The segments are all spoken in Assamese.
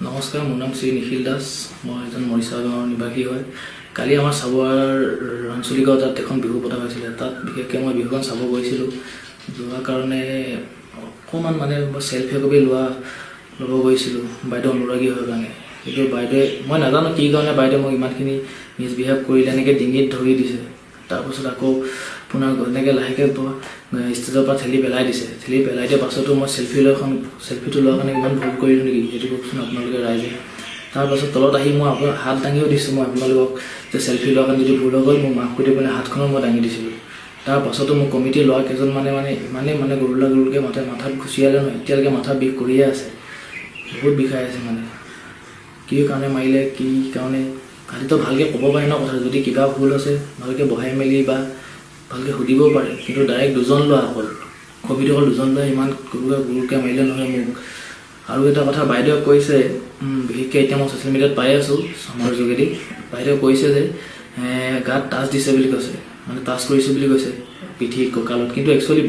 নমস্কাৰ, মোৰ নাম শ্ৰী নিখিল দাস। মই এজন মৰিচা গাঁৱৰ নিবাসী হয়। কালি আমাৰ চাবুৱাৰ আঞ্চলিকৰ তাত এখন বিহু পতা হৈছিলে। তাত বিশেষকৈ মই বিহুখন চাব গৈছিলোঁ। যোৱাৰ কাৰণে অকণমান চেল্ফি একপি ল'ব গৈছিলোঁ বাইদেউ অনুৰাগী হোৱাৰ কাৰণে। কিন্তু বাইদেৱে মই নাজানো কি কাৰণে বাইদেৱে মোক ইমানখিনি মিছবিহেভ কৰিলে, এনেকৈ ডিঙিত ধৰি দিছে। তাৰপাছত আকৌ আপোনাৰ এনেকৈ লাহেকৈ ষ্টেজৰ পৰা ঠেলি পেলাই দিছে। ঠেলি পেলাই দিয়াৰ পাছতো মই চেল্ফিটো লোৱাৰ কাৰণে ইমান ভুল কৰিলোঁ নেকি, সেইটো কওকচোন আপোনালোকে ৰাইজে। তাৰপাছত তলত আহি মই আপোনাৰ হাত দাঙিও দিছোঁ মই আপোনালোকক, যে চেল্ফি লোৱাৰ কাৰণে যদি ভুল হৈ গ'ল মোক মাফ কৰি দি পেলাই হাতখনো মই দাঙি দিছিলোঁ। তাৰ পাছতো মোৰ কমিটিৰ ল'ৰা কেইজন ইমানেই গৰুলকৈ মাথাত ঘুচিয়ালে নহয়, এতিয়ালৈকে মাথা বিষ কৰিয়ে আছে, বহুত বিষাই আছে। কি কাৰণে মাৰিলে, কি কাৰণে কালিতো ভালকৈ ক'ব পাৰে ন কথা। যদি কিবা ভুল আছে ভালকৈ বহাই মেলি বা ভালকৈ সুধিবও পাৰে। কিন্তু ডাইৰেক্ট দুজন লোৱা অকল কমিটি অকল দুজন লোৱা ইমান গুৰুকৈ মাৰিলে নহয় মোক। আৰু এটা কথা বাইদেৱে কৈছে, বিশেষকৈ এতিয়া মই ছ'চিয়েল মিডিয়াত পাই আছোঁ আমাৰ যোগেদি, বাইদেৱে কৈছে যে গাত টাচ দিছে বুলি কৈছে, টাচ কৰিছে বুলি কৈছে পিঠি কঁকালত। কিন্তু একচুৱেলি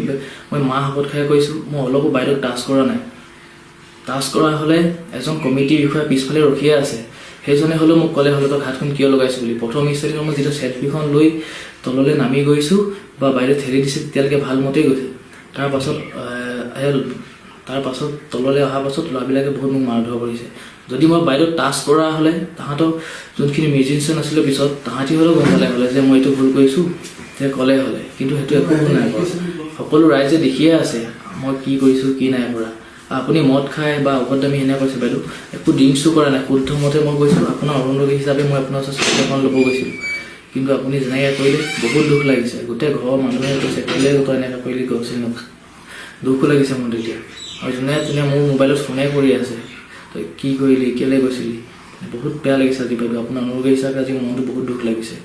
মই মাহ শপত খাই কৈছোঁ, মই অলপো বাইদেউক টাচ কৰা নাই। টাচ কৰা হ'লে এজন কমিটিৰ বিষয়া পিছফালে ৰখিয়ে আছে, সেইজনে হ'লেও মোক ক'লে হ'লে তই হাতখন কিয় লগাইছোঁ বুলি। প্ৰথম ষ্টেজত মই যেতিয়া চেল্ফিখন লৈ তললৈ নামি গৈছোঁ বা বাইদেউ ঠেলি দিছে তেতিয়ালৈকে ভাল মতেই গৈছে। তাৰপাছত তললৈ অহাৰ পাছত ল'ৰাবিলাকে বহুত মোক মাৰ ধৰ কৰিছে। যদি মই বাইদেউ টাচ কৰা হ'লে তাহাঁতৰ যোনখিনি মিউজিচিয়ান আছিলে পিছত তাহাঁতি হ'লেও গম পালে হ'লে যে মই এইটো ভুল কৰিছোঁ, যে ক'লে হ'লে। কিন্তু সেইটো একো ভুল নাই কৰা। সকলো ৰাইজে দেখিয়ে আছে মই কি কৰিছোঁ কি নাই কৰা। আপুনি মদ খাই বা ঔষধ দামী সেনে কৈছে বাইদেউ, একো ড্ৰিংকছো কৰা নাই, শুদ্ধ মতে মই গৈছিলোঁ। আপোনাৰ অনুৰাগী হিচাপে মই আপোনাৰ ওচৰত চিঠিখন ল'ব গৈছিলোঁ। কিন্তু আপুনি যেনেকৈ কৰিলে বহুত দুখ লাগিছে। গোটেই ঘৰৰ মানুহে কৈছে কেলৈ তই এনেকৈ কৰিলি কৈছিল ন, দুখো লাগিছে মোৰ তেতিয়া। আৰু যোনে মোৰ মোবাইলত ফোনে কৰি আছে, তই কি কৰিলি, কেলৈ গৈছিলি, বহুত বেয়া লাগিছে আজি বাইদেউ। আপোনাৰ অনুৰাগী হিচাপে আজি মনটো বহুত দুখ লাগিছে।